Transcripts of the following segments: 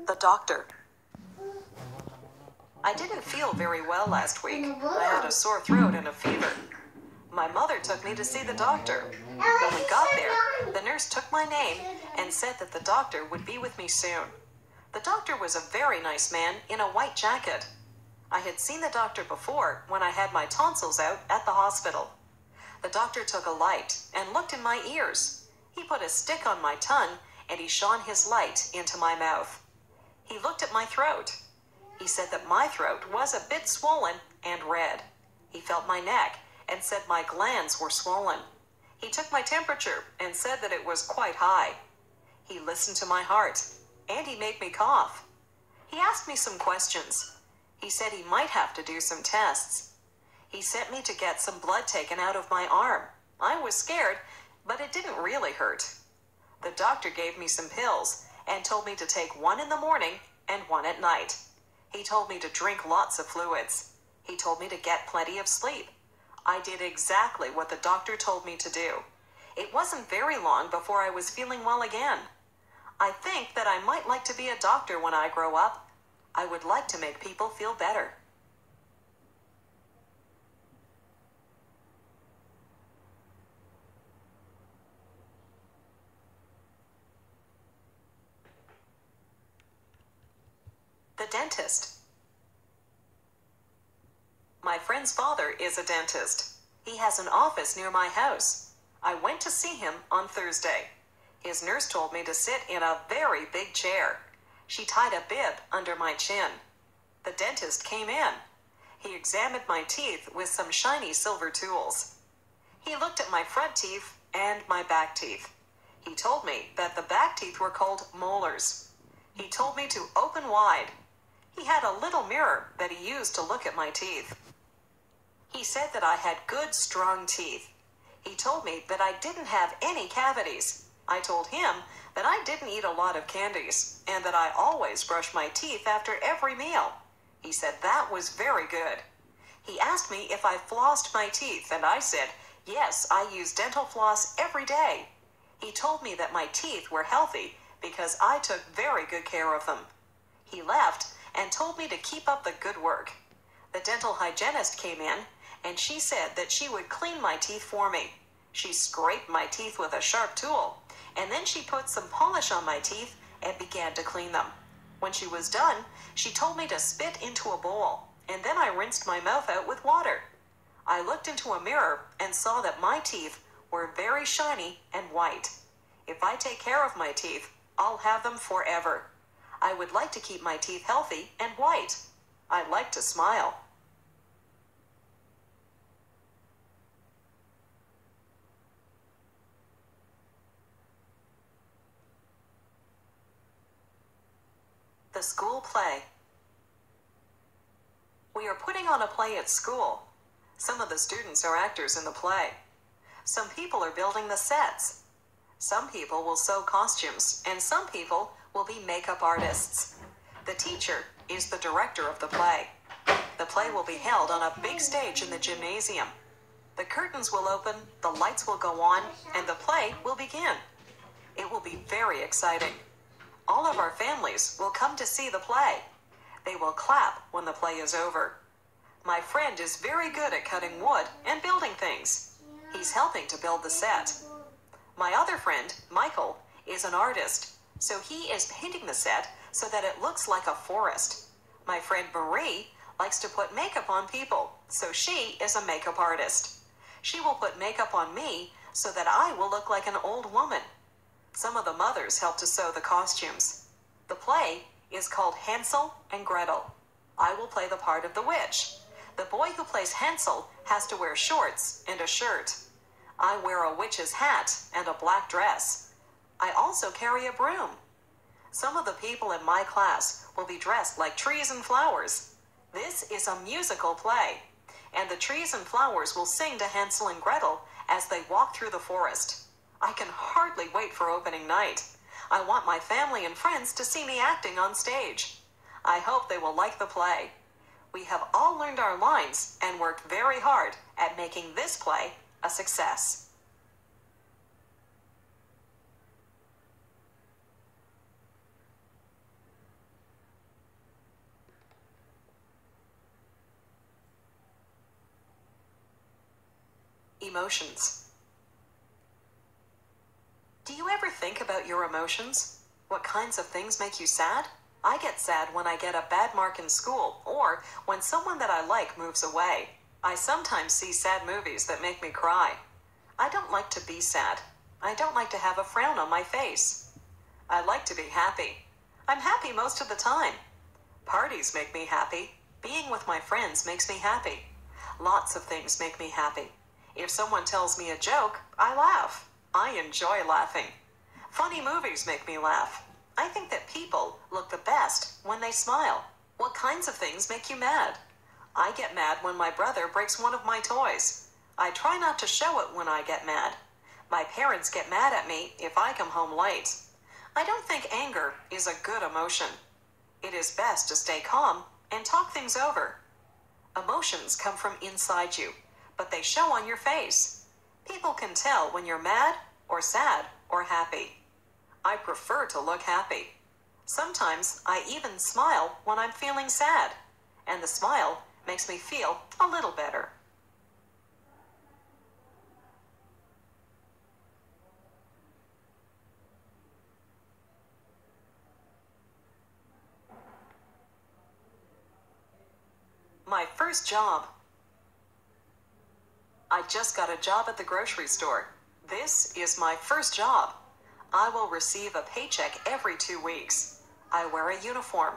The doctor. I didn't feel very well last week. I had a sore throat and a fever. My mother took me to see the doctor. When we got there, the nurse took my name and said that the doctor would be with me soon. The doctor was a very nice man in a white jacket. I had seen the doctor before when I had my tonsils out at the hospital. The doctor took a light and looked in my ears. He put a stick on my tongue and he shone his light into my mouth. He looked at my throat. He said that my throat was a bit swollen and red. He felt my neck and said my glands were swollen. He took my temperature and said that it was quite high. He listened to my heart and he made me cough. He asked me some questions. He said he might have to do some tests. He sent me to get some blood taken out of my arm. I was scared, but it didn't really hurt. The doctor gave me some pills and told me to take one in the morning and one at night. He told me to drink lots of fluids. He told me to get plenty of sleep. I did exactly what the doctor told me to do. It wasn't very long before I was feeling well again. I think that I might like to be a doctor when I grow up. I would like to make people feel better. The dentist. My friend's father is a dentist. He has an office near my house. I went to see him on Thursday. His nurse told me to sit in a very big chair. She tied a bib under my chin. The dentist came in. He examined my teeth with some shiny silver tools. He looked at my front teeth and my back teeth. He told me that the back teeth were called molars. He told me to open wide. He had a little mirror that he used to look at my teeth. He said that I had good, strong teeth. He told me that I didn't have any cavities. I told him that I didn't eat a lot of candies and that I always brush my teeth after every meal. He said that was very good. He asked me if I flossed my teeth and I said, yes, I use dental floss every day. He told me that my teeth were healthy because I took very good care of them. He left and told me to keep up the good work. The dental hygienist came in and she said that she would clean my teeth for me. She scraped my teeth with a sharp tool and then she put some polish on my teeth and began to clean them. When she was done, she told me to spit into a bowl and then I rinsed my mouth out with water. I looked into a mirror and saw that my teeth were very shiny and white. If I take care of my teeth, I'll have them forever. I would like to keep my teeth healthy and white. I like to smile. The school play. We are putting on a play at school. Some of the students are actors in the play. Some people are building the sets. Some people will sew costumes, and some people will be makeup artists. The teacher is the director of the play. The play will be held on a big stage in the gymnasium. The curtains will open, the lights will go on, and the play will begin. It will be very exciting. All of our families will come to see the play. They will clap when the play is over. My friend is very good at cutting wood and building things. He's helping to build the set. My other friend, Michael, is an artist, so he is painting the set so that it looks like a forest. My friend Marie likes to put makeup on people, so she is a makeup artist. She will put makeup on me so that I will look like an old woman. Some of the mothers help to sew the costumes. The play is called Hansel and Gretel. I will play the part of the witch. The boy who plays Hansel has to wear shorts and a shirt. I wear a witch's hat and a black dress. I also carry a broom. Some of the people in my class will be dressed like trees and flowers. This is a musical play, and the trees and flowers will sing to Hansel and Gretel as they walk through the forest. I can hardly wait for opening night. I want my family and friends to see me acting on stage. I hope they will like the play. We have all learned our lines and worked very hard at making this play a success. Emotions. Do you ever think about your emotions? What kinds of things make you sad? I get sad when I get a bad mark in school or when someone that I like moves away. I sometimes see sad movies that make me cry. I don't like to be sad. I don't like to have a frown on my face. I like to be happy. I'm happy most of the time. Parties make me happy. Being with my friends makes me happy. Lots of things make me happy. If someone tells me a joke, I laugh. I enjoy laughing. Funny movies make me laugh. I think that people look the best when they smile. What kinds of things make you mad? I get mad when my brother breaks one of my toys. I try not to show it when I get mad. My parents get mad at me if I come home late. I don't think anger is a good emotion. It is best to stay calm and talk things over. Emotions come from inside you, but they show on your face. People can tell when you're mad or sad or happy. I prefer to look happy. Sometimes I even smile when I'm feeling sad, and the smile makes me feel a little better. My first job. I just got a job at the grocery store. This is my first job. I will receive a paycheck every 2 weeks. I wear a uniform.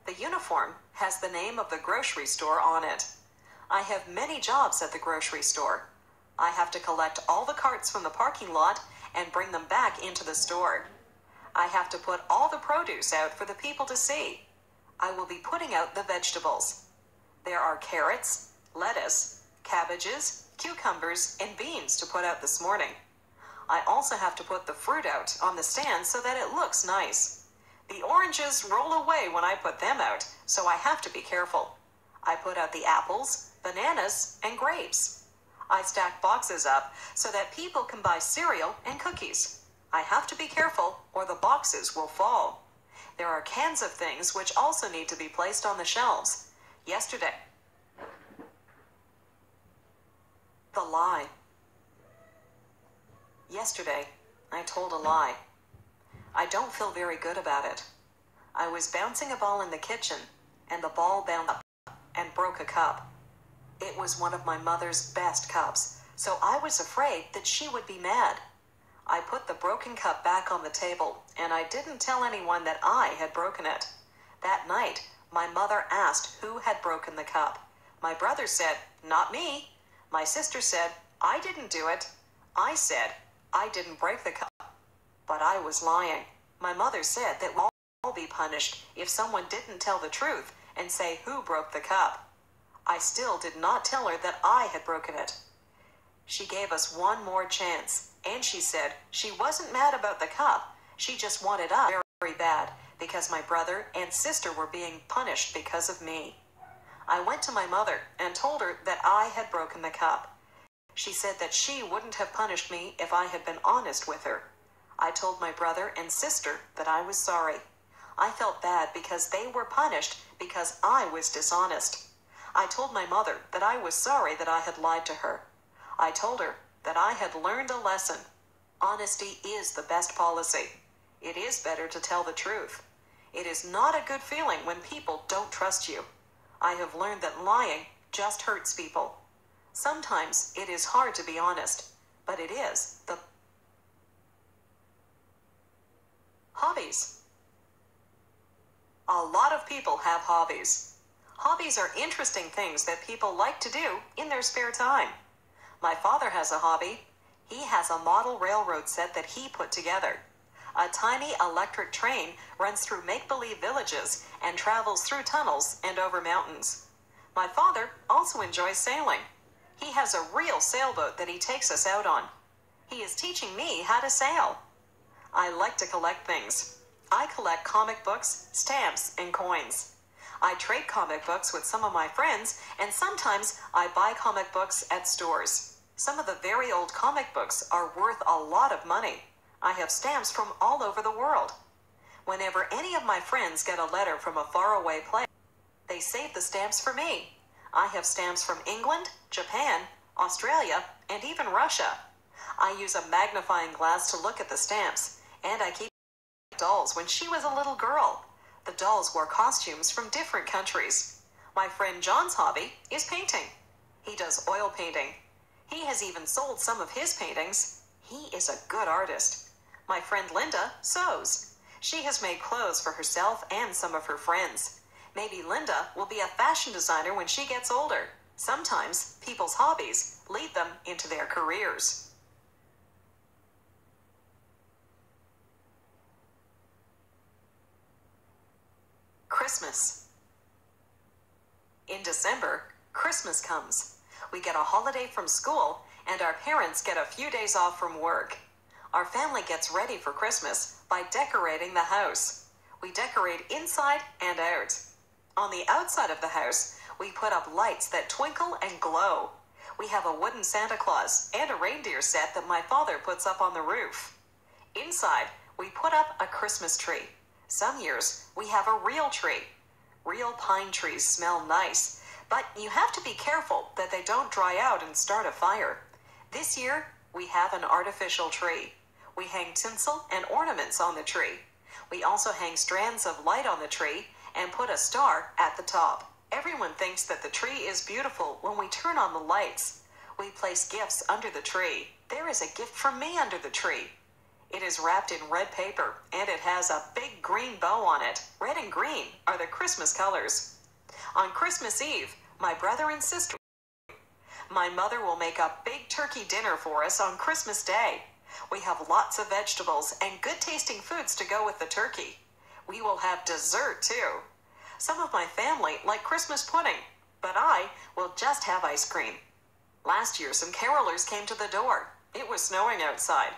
The uniform has the name of the grocery store on it. I have many jobs at the grocery store. I have to collect all the carts from the parking lot and bring them back into the store. I have to put all the produce out for the people to see. I will be putting out the vegetables. There are carrots, lettuce, cabbages, cucumbers, and beans to put out this morning. I also have to put the fruit out on the stand so that it looks nice. The oranges roll away when I put them out, so I have to be careful. I put out the apples, bananas, and grapes. I stack boxes up so that people can buy cereal and cookies. I have to be careful or the boxes will fall. There are cans of things which also need to be placed on the shelves. Yesterday. The lie. Yesterday, I told a lie. I don't feel very good about it. I was bouncing a ball in the kitchen, and the ball bounced up and broke a cup. It was one of my mother's best cups, so I was afraid that she would be mad. I put the broken cup back on the table, and I didn't tell anyone that I had broken it. That night, my mother asked who had broken the cup. My brother said, "Not me." My sister said, "I didn't do it." I said, "I didn't break the cup." But I was lying. My mother said that we'll all be punished if someone didn't tell the truth and say who broke the cup. I still did not tell her that I had broken it. She gave us one more chance, and she said she wasn't mad about the cup. She just wanted us very bad because my brother and sister were being punished because of me. I went to my mother and told her that I had broken the cup. She said that she wouldn't have punished me if I had been honest with her. I told my brother and sister that I was sorry. I felt bad because they were punished because I was dishonest. I told my mother that I was sorry that I had lied to her. I told her that I had learned a lesson. Honesty is the best policy. It is better to tell the truth. It is not a good feeling when people don't trust you. I have learned that lying just hurts people. Sometimes it is hard to be honest, but it is the hobbies. A lot of people have hobbies. Hobbies are interesting things that people like to do in their spare time. My father has a hobby. He has a model railroad set that he put together. A tiny electric train runs through make-believe villages and travels through tunnels and over mountains. My father also enjoys sailing. He has a real sailboat that he takes us out on. He is teaching me how to sail. I like to collect things. I collect comic books, stamps, and coins. I trade comic books with some of my friends, and sometimes I buy comic books at stores. Some of the very old comic books are worth a lot of money. I have stamps from all over the world. Whenever any of my friends get a letter from a faraway place, they save the stamps for me. I have stamps from England, Japan, Australia, and even Russia. I use a magnifying glass to look at the stamps, and I keep dolls when she was a little girl. The dolls wore costumes from different countries. My friend John's hobby is painting. He does oil painting. He has even sold some of his paintings. He is a good artist. My friend Linda sews. She has made clothes for herself and some of her friends. Maybe Linda will be a fashion designer when she gets older. Sometimes people's hobbies lead them into their careers. Christmas. In December, Christmas comes. We get a holiday from school, and our parents get a few days off from work. Our family gets ready for Christmas by decorating the house. We decorate inside and out. On the outside of the house, we put up lights that twinkle and glow. We have a wooden Santa Claus and a reindeer set that my father puts up on the roof. Inside, we put up a Christmas tree. Some years, we have a real tree. Real pine trees smell nice, but you have to be careful that they don't dry out and start a fire. This year, we have an artificial tree. We hang tinsel and ornaments on the tree. We also hang strands of light on the tree and put a star at the top. Everyone thinks that the tree is beautiful when we turn on the lights. We place gifts under the tree. There is a gift from me under the tree. It is wrapped in red paper, and it has a big green bow on it. Red and green are the Christmas colors. On Christmas Eve, my brother and sister, my mother will make a big turkey dinner for us on Christmas Day. We have lots of vegetables and good-tasting foods to go with the turkey. We will have dessert, too. Some of my family like Christmas pudding, but I will just have ice cream. Last year, some carolers came to the door. It was snowing outside.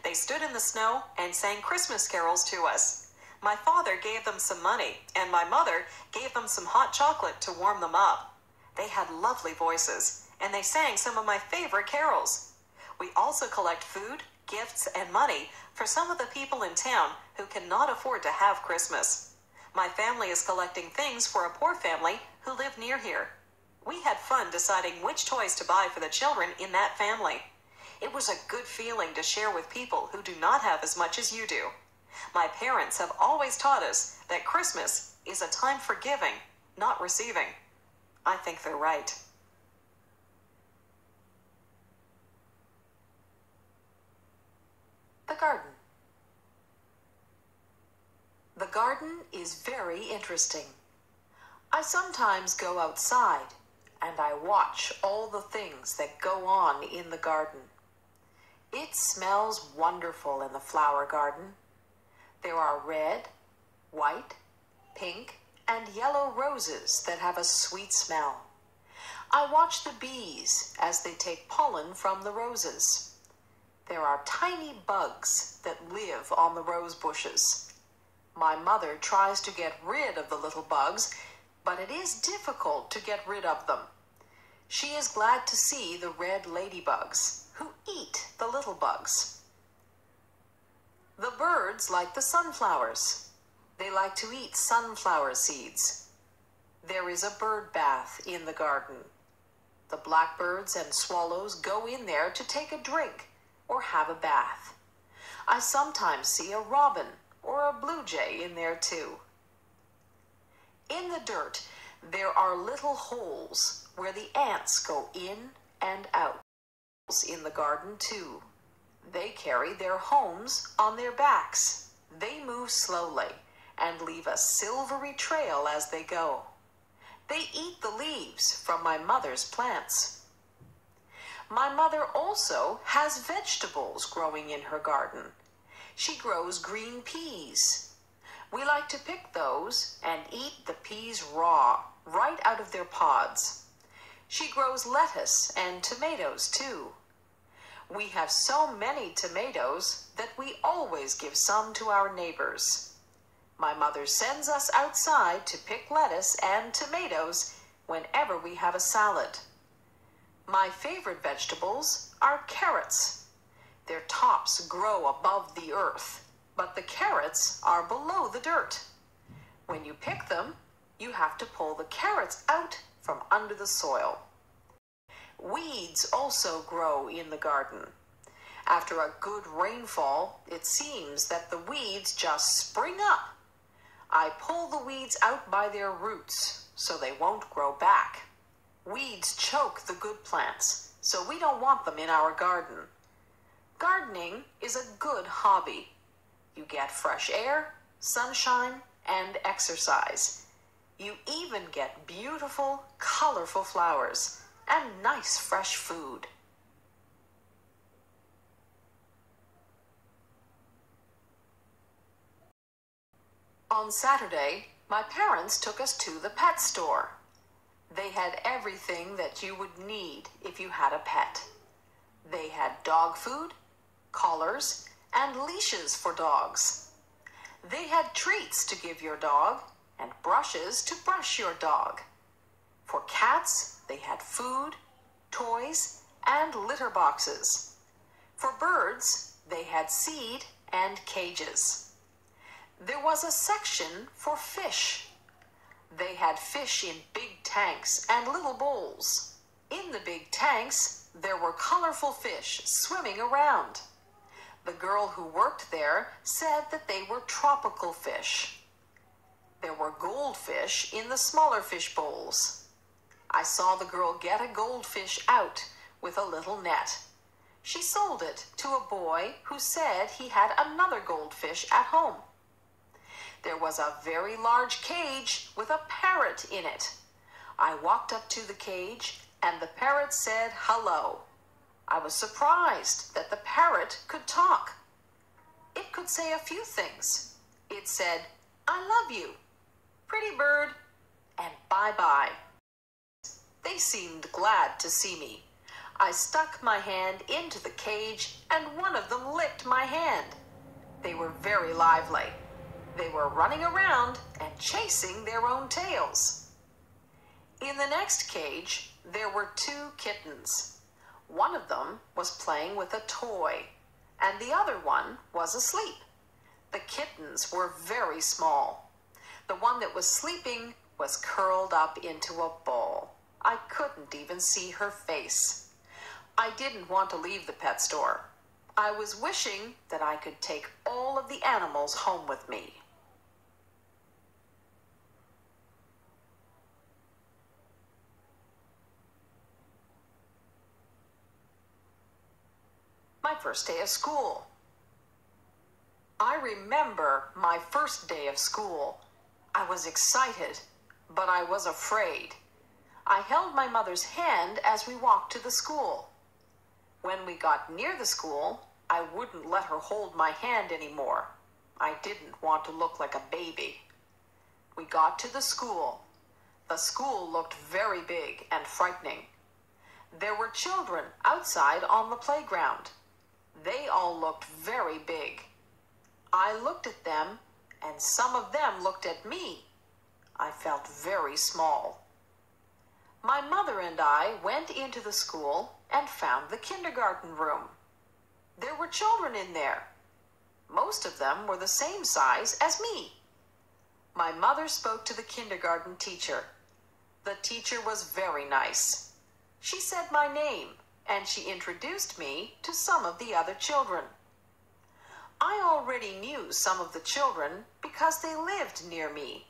They stood in the snow and sang Christmas carols to us. My father gave them some money, and my mother gave them some hot chocolate to warm them up. They had lovely voices, and they sang some of my favorite carols. We also collect food, gifts, and money for some of the people in town who cannot afford to have Christmas. My family is collecting things for a poor family who live near here. We had fun deciding which toys to buy for the children in that family. It was a good feeling to share with people who do not have as much as you do. My parents have always taught us that Christmas is a time for giving, not receiving. I think they're right. The garden. The garden is very interesting. I sometimes go outside and I watch all the things that go on in the garden. It smells wonderful in the flower garden. There are red, white, pink, and yellow roses that have a sweet smell. I watch the bees as they take pollen from the roses. There are tiny bugs that live on the rose bushes. My mother tries to get rid of the little bugs, but it is difficult to get rid of them. She is glad to see the red ladybugs, who eat the little bugs. The birds like the sunflowers. They like to eat sunflower seeds. There is a bird bath in the garden. The blackbirds and swallows go in there to take a drink or have a bath. I sometimes see a robin or a blue jay in there too. In the dirt, there are little holes where the ants go in and out. In the garden too. They carry their homes on their backs. They move slowly and leave a silvery trail as they go. They eat the leaves from my mother's plants. My mother also has vegetables growing in her garden. She grows green peas. We like to pick those and eat the peas raw, right out of their pods. She grows lettuce and tomatoes too. We have so many tomatoes that we always give some to our neighbors. My mother sends us outside to pick lettuce and tomatoes whenever we have a salad. My favorite vegetables are carrots. Their tops grow above the earth, but the carrots are below the dirt. When you pick them, you have to pull the carrots out from under the soil. Weeds also grow in the garden. After a good rainfall, it seems that the weeds just spring up. I pull the weeds out by their roots so they won't grow back. Weeds choke the good plants, so we don't want them in our garden. Gardening is a good hobby. You get fresh air, sunshine, and exercise. You even get beautiful, colorful flowers and nice fresh food. On Saturday, my parents took us to the pet store. They had everything that you would need if you had a pet. They had dog food, collars, and leashes for dogs. They had treats to give your dog and brushes to brush your dog. For cats, they had food, toys, and litter boxes. For birds, they had seed and cages. There was a section for fish. They had fish in big tanks and little bowls. In the big tanks, there were colorful fish swimming around. The girl who worked there said that they were tropical fish. There were goldfish in the smaller fish bowls. I saw the girl get a goldfish out with a little net. She sold it to a boy who said he had another goldfish at home. There was a very large cage with a parrot in it. I walked up to the cage and the parrot said hello. I was surprised that the parrot could talk. It could say a few things. It said, "I love you," "pretty bird," and "bye-bye." They seemed glad to see me. I stuck my hand into the cage and one of them licked my hand. They were very lively. They were running around and chasing their own tails. In the next cage, there were 2 kittens. One of them was playing with a toy, and the other one was asleep. The kittens were very small. The one that was sleeping was curled up into a ball. I couldn't even see her face. I didn't want to leave the pet store. I was wishing that I could take all of the animals home with me. My first day of school. I remember my first day of school. I was excited, but I was afraid. I held my mother's hand as we walked to the school. When we got near the school, I wouldn't let her hold my hand anymore. I didn't want to look like a baby. We got to the school. The school looked very big and frightening. There were children outside on the playground. They all looked very big. I looked at them, and some of them looked at me. I felt very small. My mother and I went into the school and found the kindergarten room. There were children in there. Most of them were the same size as me. My mother spoke to the kindergarten teacher. The teacher was very nice. She said my name, and she introduced me to some of the other children. I already knew some of the children because they lived near me.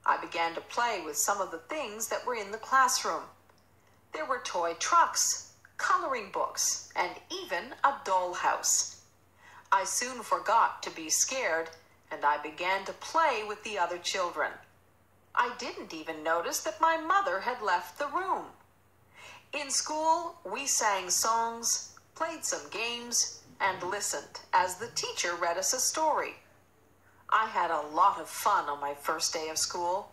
I began to play with some of the things that were in the classroom. There were toy trucks, coloring books, and even a dollhouse. I soon forgot to be scared, and I began to play with the other children. I didn't even notice that my mother had left the room. In school, we sang songs, played some games, and listened as the teacher read us a story. I had a lot of fun on my first day of school.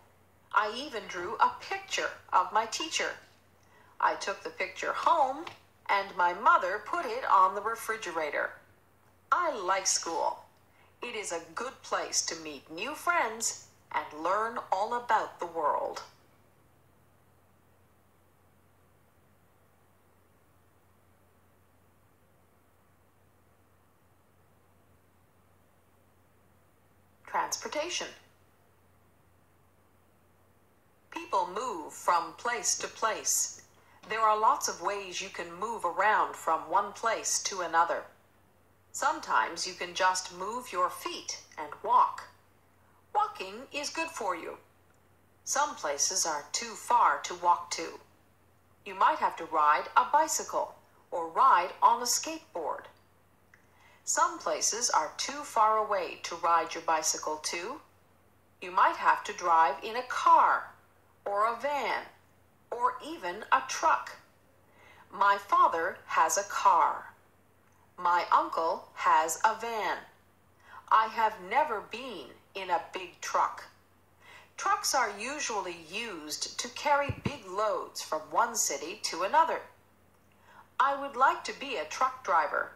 I even drew a picture of my teacher. I took the picture home, and my mother put it on the refrigerator. I like school. It is a good place to meet new friends and learn all about the world. Transportation. People move from place to place. There are lots of ways you can move around from one place to another. Sometimes you can just move your feet and walk. Walking is good for you. Some places are too far to walk to. You might have to ride a bicycle or ride on a skateboard. Some places are too far away to ride your bicycle to. You might have to drive in a car or a van or even a truck. My father has a car. My uncle has a van. I have never been in a big truck. Trucks are usually used to carry big loads from one city to another. I would like to be a truck driver.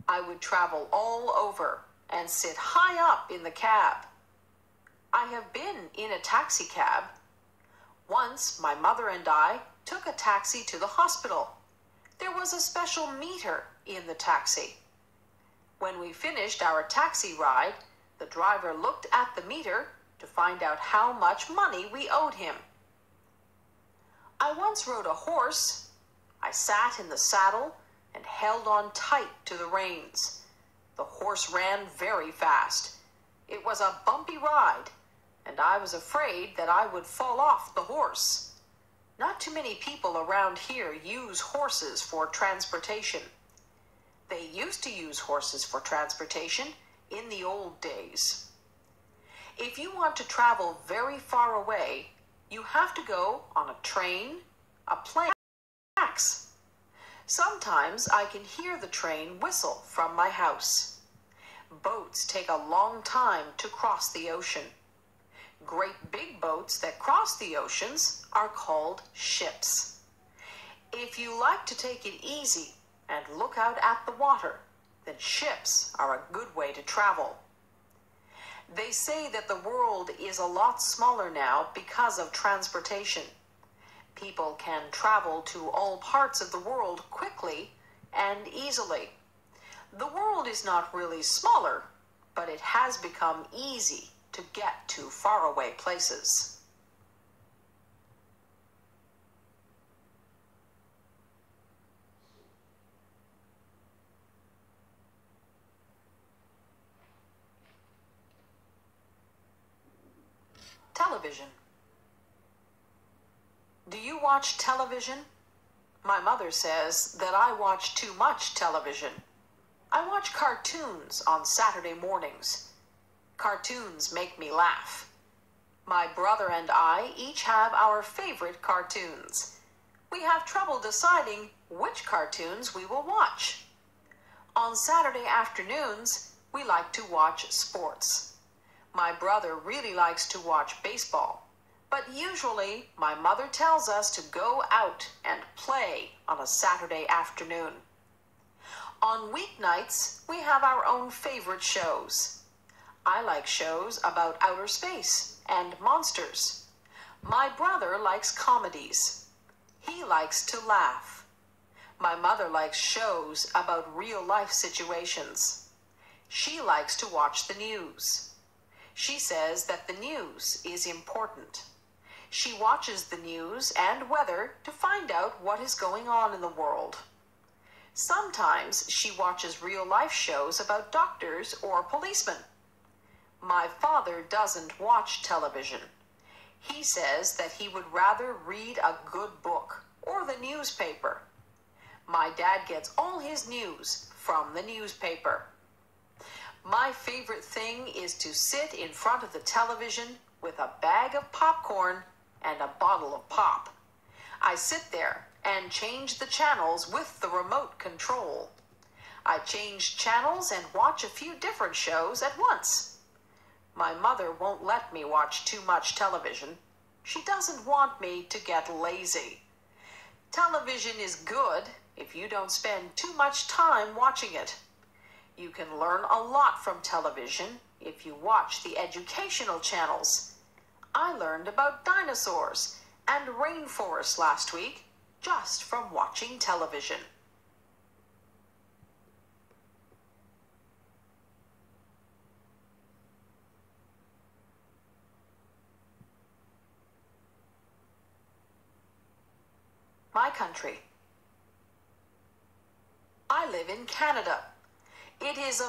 I would travel all over and sit high up in the cab. I have been in a taxi cab. Once my mother and I took a taxi to the hospital. There was a special meter in the taxi. When we finished our taxi ride, the driver looked at the meter to find out how much money we owed him. I once rode a horse. I sat in the saddle and held on tight to the reins. The horse ran very fast. It was a bumpy ride, and I was afraid that I would fall off the horse. Not too many people around here use horses for transportation. They used to use horses for transportation in the old days. If you want to travel very far away, you have to go on a train, a plane, or tracks. Sometimes I can hear the train whistle from my house. Boats take a long time to cross the ocean. Great big boats that cross the oceans are called ships. If you like to take it easy and look out at the water, then ships are a good way to travel. They say that the world is a lot smaller now because of transportation. People can travel to all parts of the world quickly and easily. The world is not really smaller, but it has become easy to get to faraway places. Television. Do you watch television? My mother says that I watch too much television. I watch cartoons on Saturday mornings. Cartoons make me laugh. My brother and I each have our favorite cartoons. We have trouble deciding which cartoons we will watch. On Saturday afternoons, we like to watch sports. My brother really likes to watch baseball, but usually my mother tells us to go out and play on a Saturday afternoon. On weeknights, we have our own favorite shows. I like shows about outer space and monsters. My brother likes comedies. He likes to laugh. My mother likes shows about real-life situations. She likes to watch the news. She says that the news is important. She watches the news and weather to find out what is going on in the world. Sometimes she watches real-life shows about doctors or policemen. My father doesn't watch television. He says that he would rather read a good book or the newspaper. My dad gets all his news from the newspaper. My favorite thing is to sit in front of the television with a bag of popcorn and a bottle of pop. I sit there and change the channels with the remote control. I change channels and watch a few different shows at once. My mother won't let me watch too much television. She doesn't want me to get lazy. Television is good if you don't spend too much time watching it. You can learn a lot from television if you watch the educational channels. I learned about dinosaurs and rainforests last week just from watching television. my country. I live in Canada. It is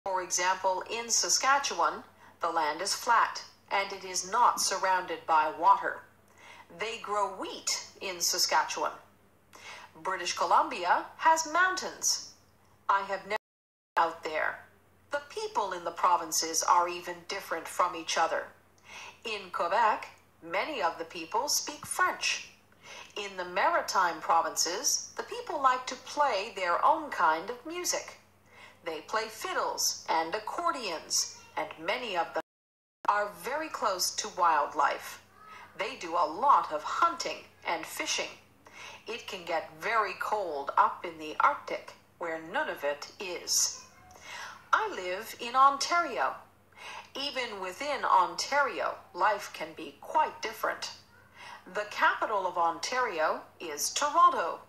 for example, in Saskatchewan, the land is flat and it is not surrounded by water. They grow wheat in Saskatchewan. British Columbia has mountains. I have never been out there. The people in the provinces are even different from each other. In Quebec, many of the people speak French. In the maritime provinces, the people like to play their own kind of music. They play fiddles and accordions, and many of them are very close to wildlife. They do a lot of hunting and fishing. It can get very cold up in the Arctic, where Nunavut is. I live in Ontario. Even within Ontario, life can be quite different. The capital of Ontario is Toronto.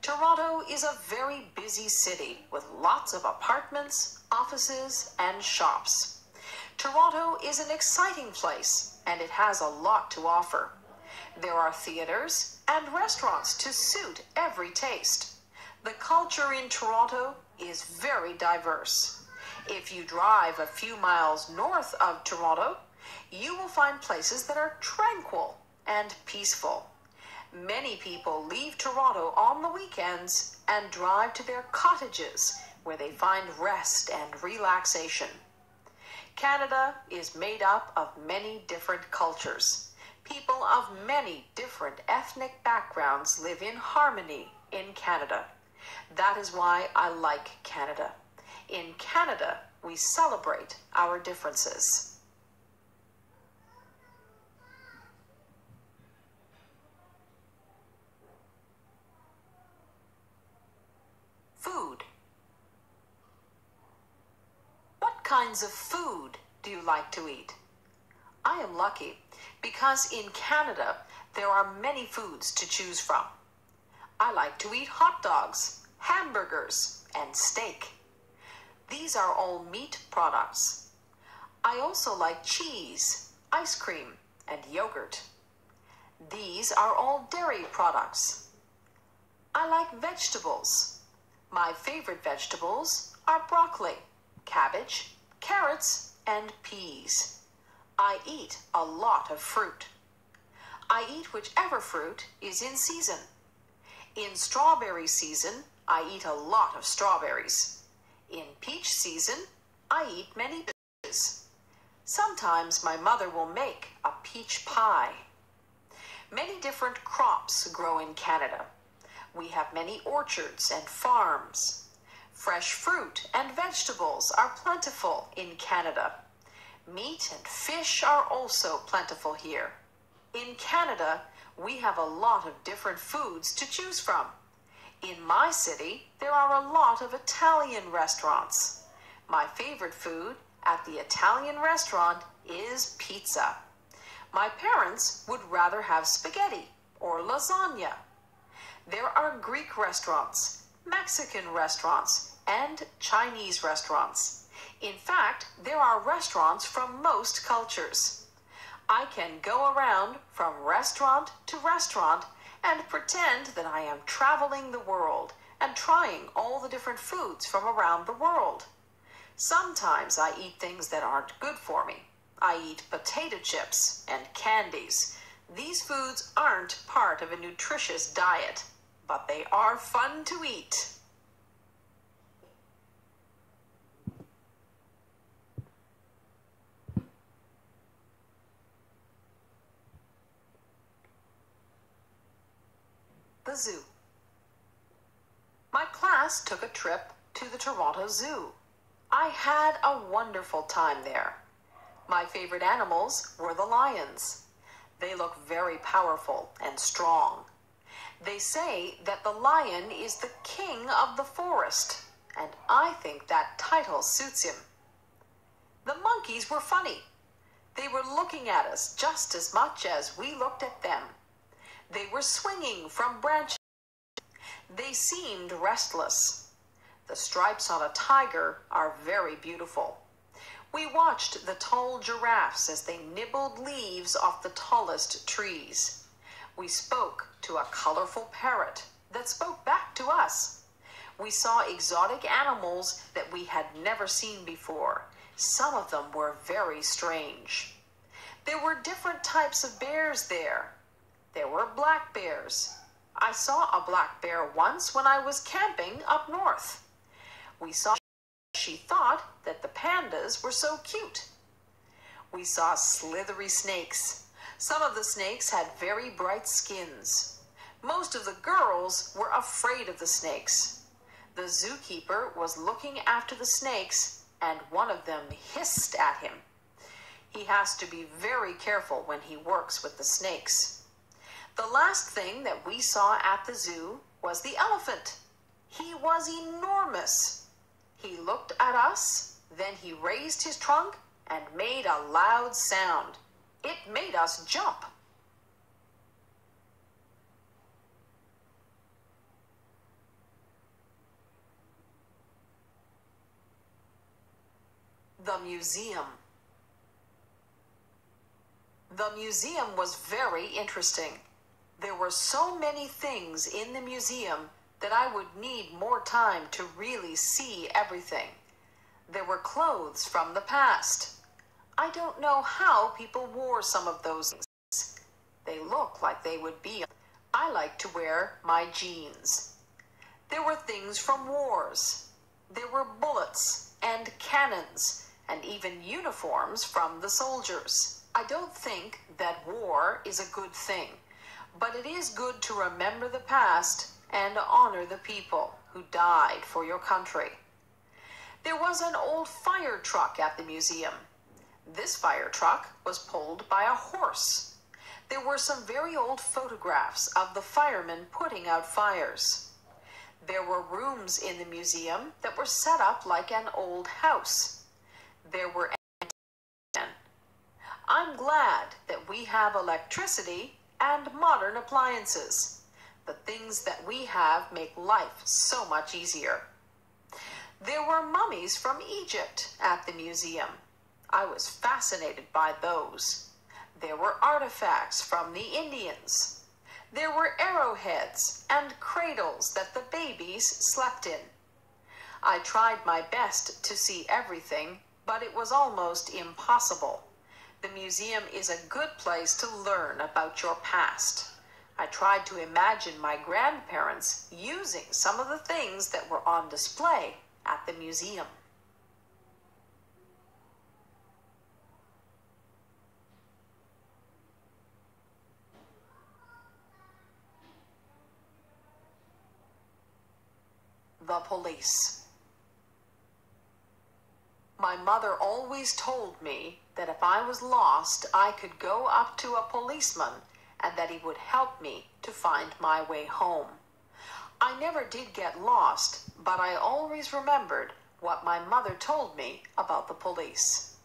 Toronto is a very busy city with lots of apartments, offices, and shops. Toronto is an exciting place, and it has a lot to offer. There are theaters and restaurants to suit every taste. The culture in Toronto is very diverse. If you drive a few miles north of Toronto, you will find places that are tranquil and peaceful. Many people leave Toronto on the weekends and drive to their cottages where they find rest and relaxation. Canada is made up of many different cultures. People of many different ethnic backgrounds live in harmony in Canada. That is why I like Canada. In Canada, we celebrate our differences. Food. What kinds of food do you like to eat? I am lucky because in Canada there are many foods to choose from. I like to eat hot dogs, hamburgers, and steak. These are all meat products. I also like cheese, ice cream, and yogurt. These are all dairy products. I like vegetables. My favorite vegetables are broccoli, cabbage, carrots, and peas. I eat a lot of fruit. I eat whichever fruit is in season. In strawberry season, I eat a lot of strawberries. In peach season, I eat many peaches. Sometimes my mother will make a peach pie. Many different crops grow in Canada. We have many orchards and farms. Fresh fruit and vegetables are plentiful in Canada. Meat and fish are also plentiful here. In Canada, we have a lot of different foods to choose from. In my city, there are a lot of Italian restaurants. My favorite food at the Italian restaurant is pizza. My parents would rather have spaghetti or lasagna. There are Greek restaurants, Mexican restaurants, and Chinese restaurants. In fact, there are restaurants from most cultures. I can go around from restaurant to restaurant and pretend that I am traveling the world and trying all the different foods from around the world. Sometimes I eat things that aren't good for me. I eat potato chips and candies. These foods aren't part of a nutritious diet, but they are fun to eat. The zoo. My class took a trip to the Toronto Zoo. I had a wonderful time there. My favorite animals were the lions. They look very powerful and strong. They say that the lion is the king of the forest, and I think that title suits him. The monkeys were funny. They were looking at us just as much as we looked at them. They were swinging from branches. They seemed restless. The stripes on a tiger are very beautiful. We watched the tall giraffes as they nibbled leaves off the tallest trees. We spoke to a colorful parrot that spoke back to us. We saw exotic animals that we had never seen before. Some of them were very strange. There were different types of bears there. There were black bears. I saw a black bear once when I was camping up north. We saw she thought that the pandas were so cute. We saw slithery snakes. Some of the snakes had very bright skins. Most of the girls were afraid of the snakes. The zookeeper was looking after the snakes, and one of them hissed at him. He has to be very careful when he works with the snakes. The last thing that we saw at the zoo was the elephant. He was enormous. He looked at us, then he raised his trunk and made a loud sound. It made us jump. The museum. The museum was very interesting. There were so many things in the museum that I would need more time to really see everything. There were clothes from the past. I don't know how people wore some of those things. They look like they would be. I like to wear my jeans. There were things from wars. There were bullets and cannons and even uniforms from the soldiers. I don't think that war is a good thing, but it is good to remember the past and honor the people who died for your country. There was an old fire truck at the museum. This fire truck was pulled by a horse. There were some very old photographs of the firemen putting out fires. There were rooms in the museum that were set up like an old house. There were I'm glad that we have electricity and modern appliances. The things that we have make life so much easier. There were mummies from Egypt at the museum. I was fascinated by those. There were artifacts from the Indians. There were arrowheads and cradles that the babies slept in. I tried my best to see everything, but it was almost impossible. The museum is a good place to learn about your past. I tried to imagine my grandparents using some of the things that were on display at the museum. The police. My mother always told me that if I was lost, I could go up to a policeman and that he would help me to find my way home. I never did get lost, but I always remembered what my mother told me about the police.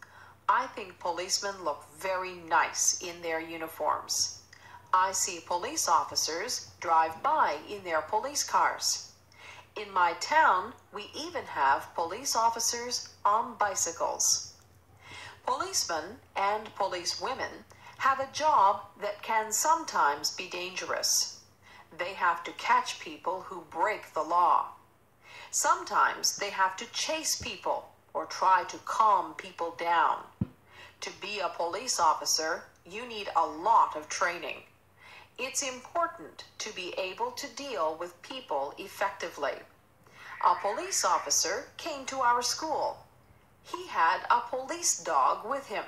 I think policemen look very nice in their uniforms. I see police officers drive by in their police cars. In my town, we even have police officers on bicycles. Policemen and policewomen have a job that can sometimes be dangerous. They have to catch people who break the law. Sometimes they have to chase people or try to calm people down. To be a police officer, you need a lot of training. It's important to be able to deal with people effectively. A police officer came to our school. He had a police dog with him.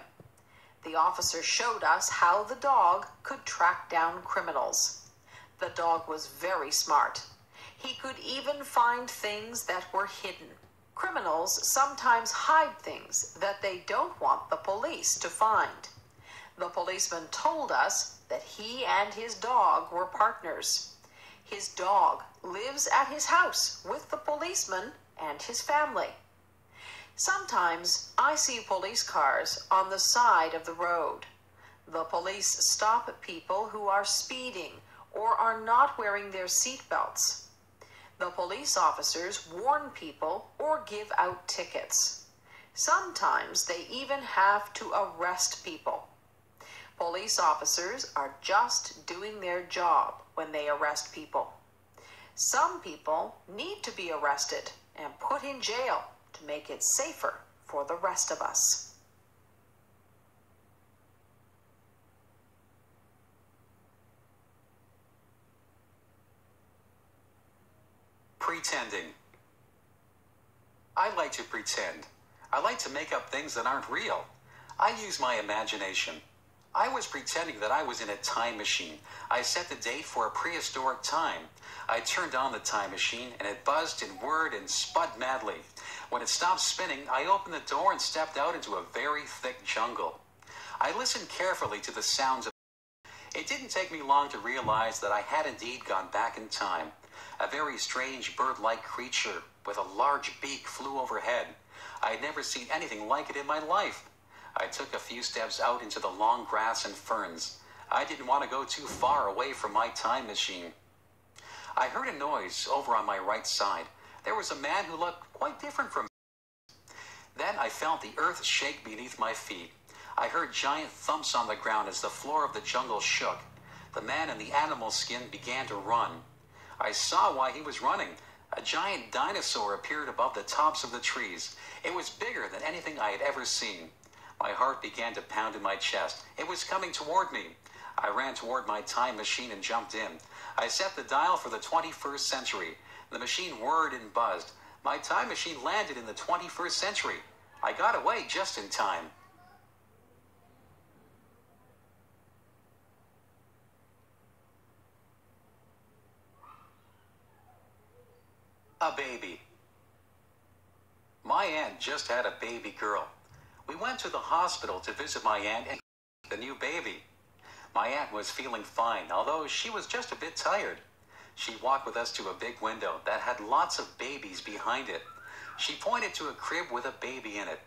The officer showed us how the dog could track down criminals. The dog was very smart. He could even find things that were hidden. Criminals sometimes hide things that they don't want the police to find. The policeman told us that he and his dog were partners. His dog lives at his house with the policeman and his family. Sometimes I see police cars on the side of the road. The police stop people who are speeding or are not wearing their seat belts. The police officers warn people or give out tickets. Sometimes they even have to arrest people. Police officers are just doing their job when they arrest people. Some people need to be arrested and put in jail to make it safer for the rest of us. Pretending. I like to pretend. I like to make up things that aren't real. I use my imagination. I was pretending that I was in a time machine. I set the date for a prehistoric time. I turned on the time machine and it buzzed and whirred and spun madly. When it stopped spinning, I opened the door and stepped out into a very thick jungle. I listened carefully to the sounds of it. Didn't take me long to realize that I had indeed gone back in time. A very strange bird-like creature with a large beak flew overhead. I had never seen anything like it in my life. I took a few steps out into the long grass and ferns. I didn't want to go too far away from my time machine. I heard a noise over on my right side. There was a man who looked quite different from me. Then I felt the earth shake beneath my feet. I heard giant thumps on the ground as the floor of the jungle shook. The man in the animal skin began to run. I saw why he was running. A giant dinosaur appeared above the tops of the trees. It was bigger than anything I had ever seen. My heart began to pound in my chest. It was coming toward me. I ran toward my time machine and jumped in. I set the dial for the 21st century. The machine whirred and buzzed. My time machine landed in the 21st century. I got away just in time. A baby. My aunt just had a baby girl. We went to the hospital to visit my aunt and the new baby. My aunt was feeling fine, although she was just a bit tired. She walked with us to a big window that had lots of babies behind it. She pointed to a crib with a baby in it.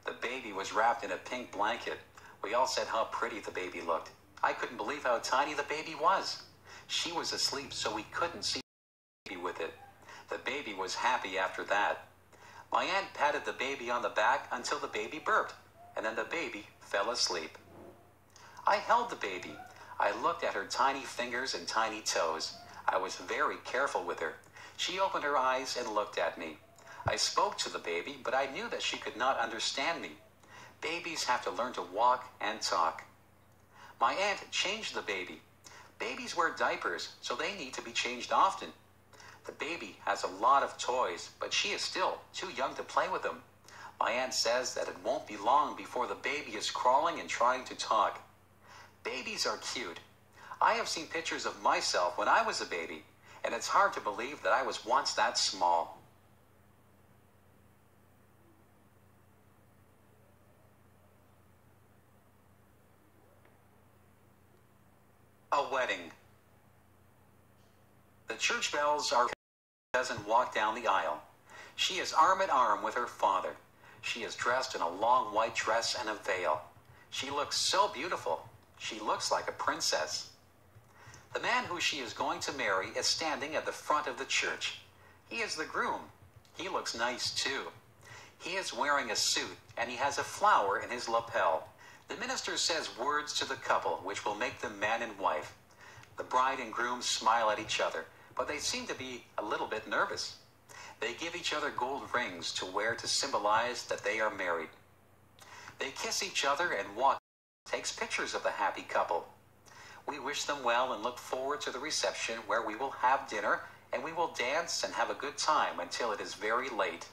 The baby was wrapped in a pink blanket. We all said how pretty the baby looked. I couldn't believe how tiny the baby was. She was asleep, so we couldn't see the baby with it. The baby was happy after that. My aunt patted the baby on the back until the baby burped, and then the baby fell asleep. I held the baby. I looked at her tiny fingers and tiny toes. I was very careful with her. She opened her eyes and looked at me. I spoke to the baby, but I knew that she could not understand me. Babies have to learn to walk and talk. My aunt changed the baby. Babies wear diapers, so they need to be changed often. The baby has a lot of toys, but she is still too young to play with them. My aunt says that it won't be long before the baby is crawling and trying to talk. Babies are cute. I have seen pictures of myself when I was a baby, and it's hard to believe that I was once that small. A wedding. The church bells are doesn't walk down the aisle. She is arm in arm with her father. She is dressed in a long white dress and a veil. She looks so beautiful. She looks like a princess. The man who she is going to marry is standing at the front of the church. He is the groom. He looks nice too. He is wearing a suit and he has a flower in his lapel. The minister says words to the couple which will make them man and wife. The bride and groom smile at each other, but they seem to be a little bit nervous. They give each other gold rings to wear to symbolize that they are married. They kiss each other and walk, takes pictures of the happy couple. We wish them well and look forward to the reception where we will have dinner and we will dance and have a good time until it is very late.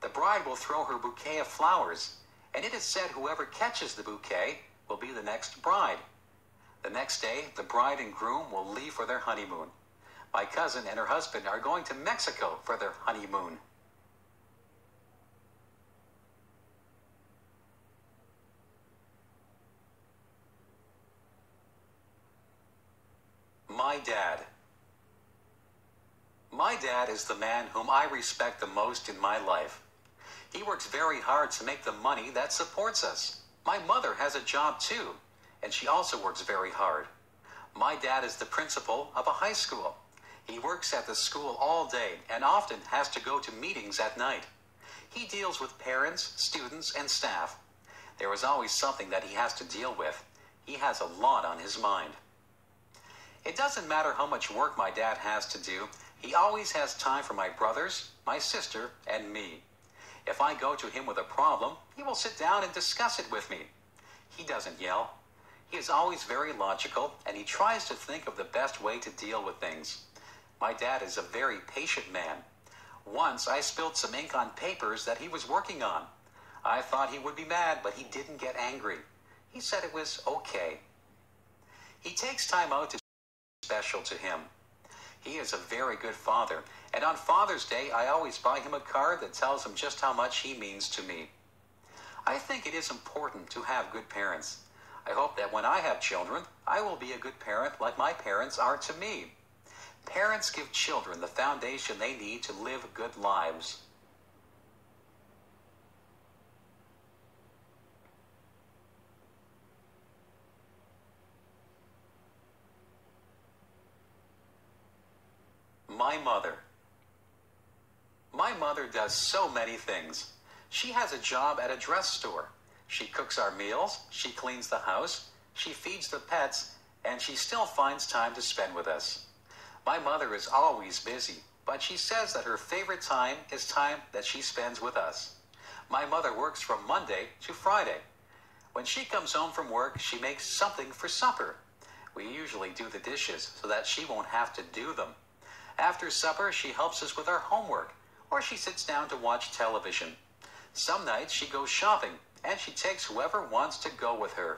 The bride will throw her bouquet of flowers, and it is said whoever catches the bouquet will be the next bride. The next day, the bride and groom will leave for their honeymoon. My cousin and her husband are going to Mexico for their honeymoon. My dad. My dad is the man whom I respect the most in my life. He works very hard to make the money that supports us. My mother has a job too, and she also works very hard. My dad is the principal of a high school. He works at the school all day and often has to go to meetings at night. He deals with parents, students, and staff. There is always something that he has to deal with. He has a lot on his mind. It doesn't matter how much work my dad has to do, he always has time for my brothers, my sister, and me. If I go to him with a problem, he will sit down and discuss it with me. He doesn't yell. He is always very logical, and he tries to think of the best way to deal with things. My dad is a very patient man. Once I spilled some ink on papers that he was working on. I thought he would be mad, but he didn't get angry. He said it was okay. He takes time out to be special to him. He is a very good father, and on Father's Day, I always buy him a card that tells him just how much he means to me. I think it is important to have good parents. I hope that when I have children, I will be a good parent like my parents are to me. Parents give children the foundation they need to live good lives. My mother. My mother does so many things. She has a job at a dress store. She cooks our meals, she cleans the house, she feeds the pets, and she still finds time to spend with us. My mother is always busy, but she says that her favorite time is time that she spends with us. My mother works from Monday to Friday. When she comes home from work, she makes something for supper. We usually do the dishes so that she won't have to do them. After supper, she helps us with our homework, or she sits down to watch television. Some nights she goes shopping, and she takes whoever wants to go with her.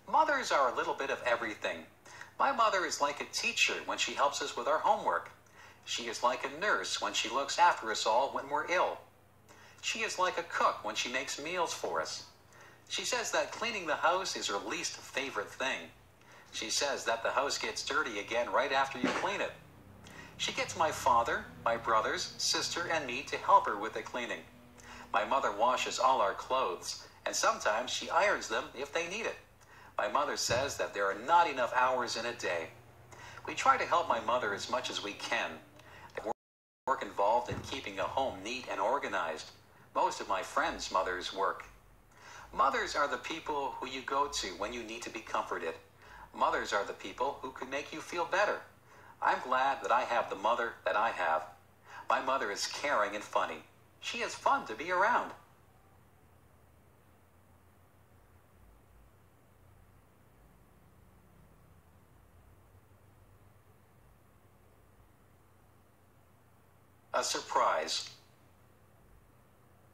Mothers are a little bit of everything. My mother is like a teacher when she helps us with our homework. She is like a nurse when she looks after us all when we're ill. She is like a cook when she makes meals for us. She says that cleaning the house is her least favorite thing. She says that the house gets dirty again right after you clean it. She gets my father, my brothers, sister, and me to help her with the cleaning. My mother washes all our clothes, and sometimes she irons them if they need it. My mother says that there are not enough hours in a day. We try to help my mother as much as we can. There's work involved in keeping a home neat and organized. Most of my friends' mothers work. Mothers are the people who you go to when you need to be comforted. Mothers are the people who can make you feel better. I'm glad that I have the mother that I have. My mother is caring and funny. She is fun to be around. A surprise.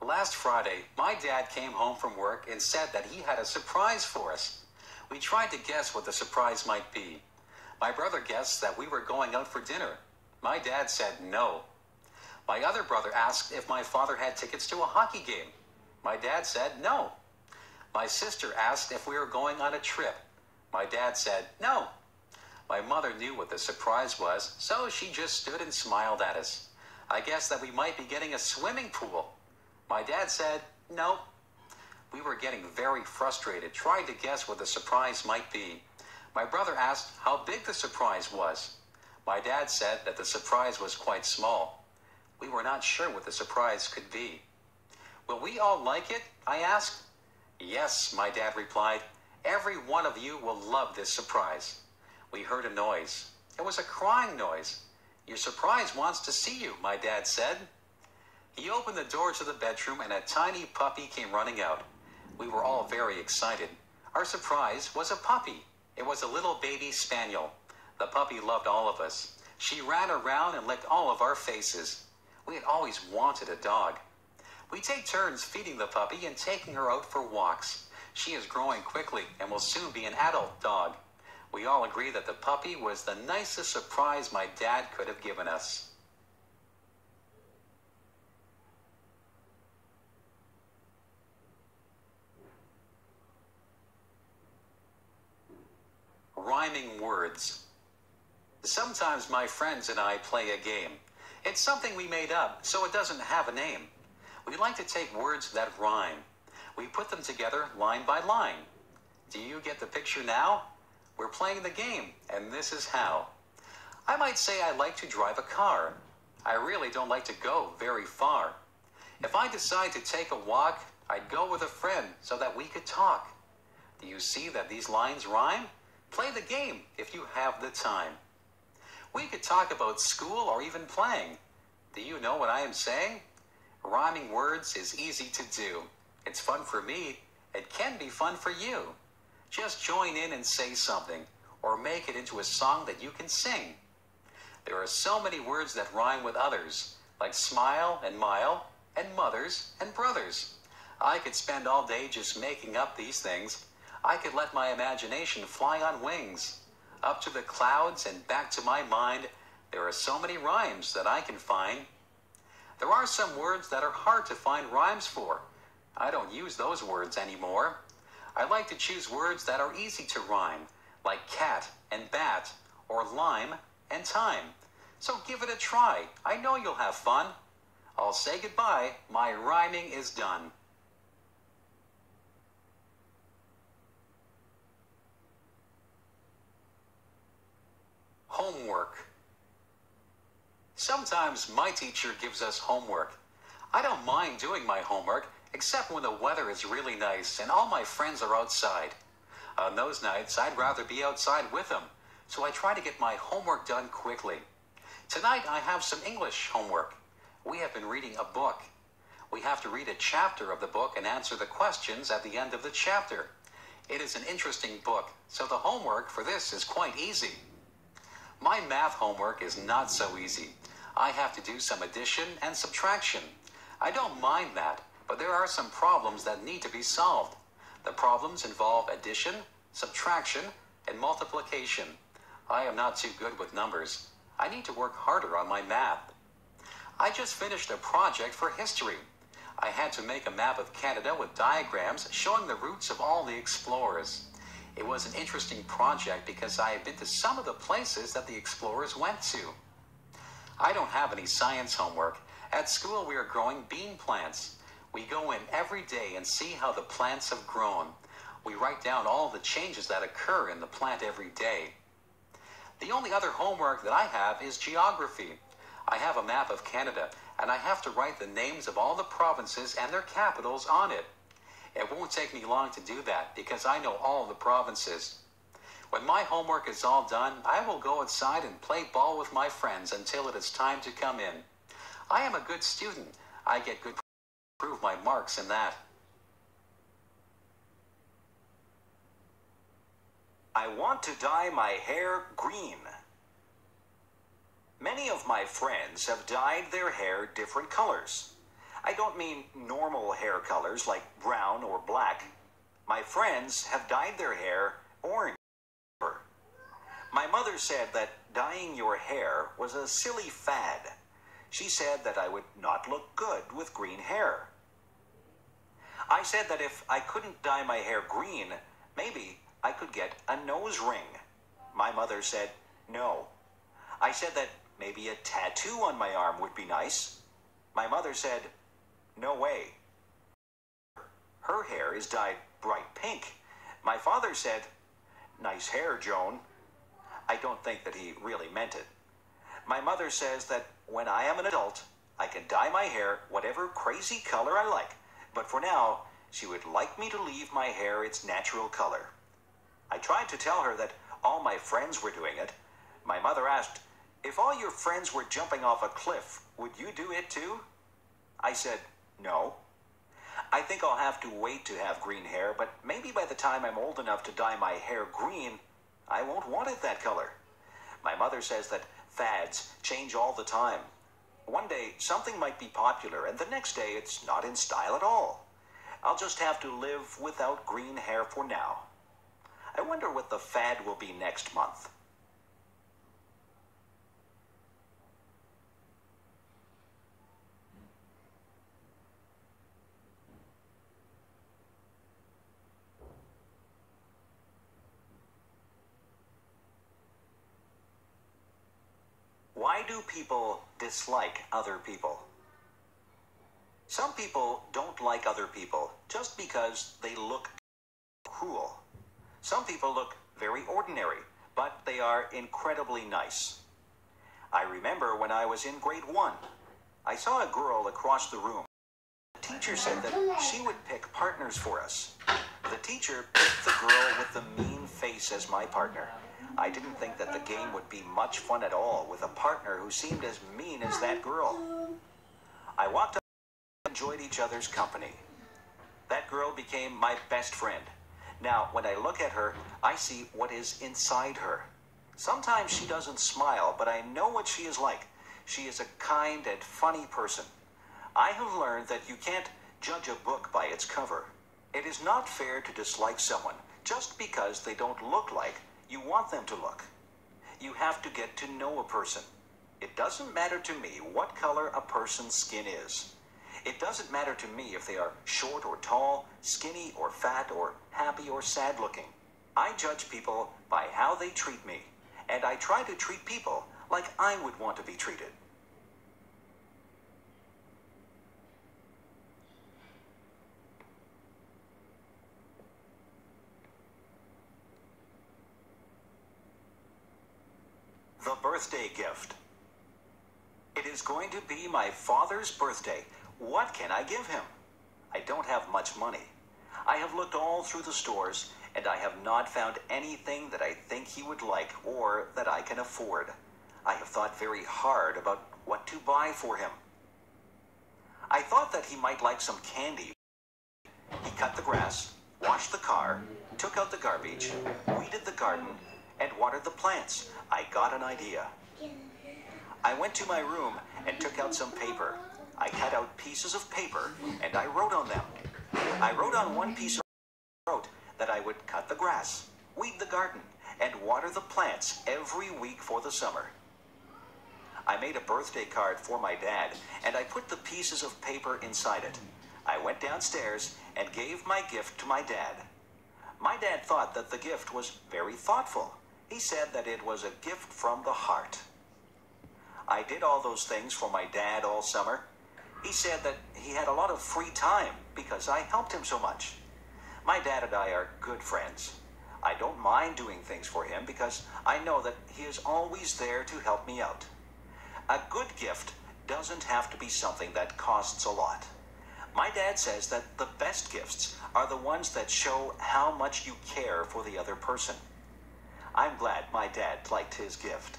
Last Friday, my dad came home from work and said that he had a surprise for us. We tried to guess what the surprise might be. My brother guessed that we were going out for dinner. My dad said no. My other brother asked if my father had tickets to a hockey game. My dad said no. My sister asked if we were going on a trip. My dad said no. My mother knew what the surprise was, so she just stood and smiled at us. I guessed that we might be getting a swimming pool. My dad said no. We were getting very frustrated, trying to guess what the surprise might be. My brother asked how big the surprise was. My dad said that the surprise was quite small. We were not sure what the surprise could be. Will we all like it? I asked. Yes, my dad replied. Every one of you will love this surprise. We heard a noise. It was a crying noise. Your surprise wants to see you, my dad said. He opened the door to the bedroom and a tiny puppy came running out. We were all very excited. Our surprise was a puppy. It was a little baby spaniel. The puppy loved all of us. She ran around and licked all of our faces. We had always wanted a dog. We take turns feeding the puppy and taking her out for walks. She is growing quickly and will soon be an adult dog. We all agree that the puppy was the nicest surprise my dad could have given us. Rhyming words. Sometimes my friends and I play a game. It's something we made up, so it doesn't have a name. We like to take words that rhyme. We put them together line by line. Do you get the picture now? We're playing the game, and this is how. I might say I like to drive a car. I really don't like to go very far. If I decide to take a walk, I'd go with a friend so that we could talk. Do you see that these lines rhyme? Play the game if you have the time. We could talk about school or even playing. Do you know what I am saying? Rhyming words is easy to do. It's fun for me. It can be fun for you. Just join in and say something, or make it into a song that you can sing. There are so many words that rhyme with others, like smile and mile, and mothers and brothers. I could spend all day just making up these things. I could let my imagination fly on wings. Up to the clouds and back to my mind, there are so many rhymes that I can find. There are some words that are hard to find rhymes for. I don't use those words anymore. I like to choose words that are easy to rhyme, like cat and bat, or lime and time. So give it a try. I know you'll have fun. I'll say goodbye. My rhyming is done. Homework. Sometimes my teacher gives us homework. I don't mind doing my homework, except when the weather is really nice and all my friends are outside. On those nights, I'd rather be outside with them, so I try to get my homework done quickly. Tonight, I have some English homework. We have been reading a book. We have to read a chapter of the book and answer the questions at the end of the chapter. It is an interesting book, so the homework for this is quite easy. My math homework is not so easy. I have to do some addition and subtraction. I don't mind that, but there are some problems that need to be solved. The problems involve addition, subtraction, and multiplication. I am not too good with numbers. I need to work harder on my math. I just finished a project for history. I had to make a map of Canada with diagrams showing the routes of all the explorers. It was an interesting project because I had been to some of the places that the explorers went to. I don't have any science homework. At school, we are growing bean plants. We go in every day and see how the plants have grown. We write down all the changes that occur in the plant every day. The only other homework that I have is geography. I have a map of Canada, and I have to write the names of all the provinces and their capitals on it. It won't take me long to do that because I know all the provinces. When my homework is all done, I will go outside and play ball with my friends until it is time to come in. I am a good student. I get good improve my marks in that. I want to dye my hair green. Many of my friends have dyed their hair different colors. I don't mean normal hair colors like brown or black. My friends have dyed their hair orange. My mother said that dyeing your hair was a silly fad. She said that I would not look good with green hair. I said that if I couldn't dye my hair green, maybe I could get a nose ring. My mother said no. I said that maybe a tattoo on my arm would be nice. My mother said, no way. Her hair is dyed bright pink. My father said, nice hair, Joan. I don't think that he really meant it. My mother says that when I am an adult, I can dye my hair whatever crazy color I like. But for now, she would like me to leave my hair its natural color. I tried to tell her that all my friends were doing it. My mother asked, if all your friends were jumping off a cliff, would you do it too? I said, no. I think I'll have to wait to have green hair, but maybe by the time I'm old enough to dye my hair green, I won't want it that color. My mother says that fads change all the time. One day, something might be popular, and the next day, it's not in style at all. I'll just have to live without green hair for now. I wonder what the fad will be next month. Why do people dislike other people? Some people don't like other people just because they look cool. Some people look very ordinary, but they are incredibly nice. I remember when I was in grade 1, I saw a girl across the room. The teacher said that she would pick partners for us. The teacher picked the girl with the mean face as my partner. I didn't think that the game would be much fun at all with a partner who seemed as mean as that girl. I walked up and enjoyed each other's company. That girl became my best friend. Now, when I look at her, I see what is inside her. Sometimes she doesn't smile, but I know what she is like. She is a kind and funny person. I have learned that you can't judge a book by its cover. It is not fair to dislike someone just because they don't look like you want them to look. You have to get to know a person. It doesn't matter to me what color a person's skin is. It doesn't matter to me if they are short or tall, skinny or fat, or happy or sad looking. I judge people by how they treat me, and I try to treat people like I would want to be treated. The birthday gift. It is going to be my father's birthday. What can I give him? I don't have much money. I have looked all through the stores, and I have not found anything that I think he would like or that I can afford. I have thought very hard about what to buy for him. I thought that he might like some candy. He cut the grass, washed the car, took out the garbage, weeded the garden, and watered the plants. I got an idea. I went to my room and took out some paper. I cut out pieces of paper and I wrote on them. I wrote on one piece of paper that I would cut the grass, weed the garden, and water the plants every week for the summer. I made a birthday card for my dad and I put the pieces of paper inside it. I went downstairs and gave my gift to my dad. My dad thought that the gift was very thoughtful. He said that it was a gift from the heart. I did all those things for my dad all summer. He said that he had a lot of free time because I helped him so much. My dad and I are good friends. I don't mind doing things for him because I know that he is always there to help me out. A good gift doesn't have to be something that costs a lot. My dad says that the best gifts are the ones that show how much you care for the other person. I'm glad my dad liked his gift.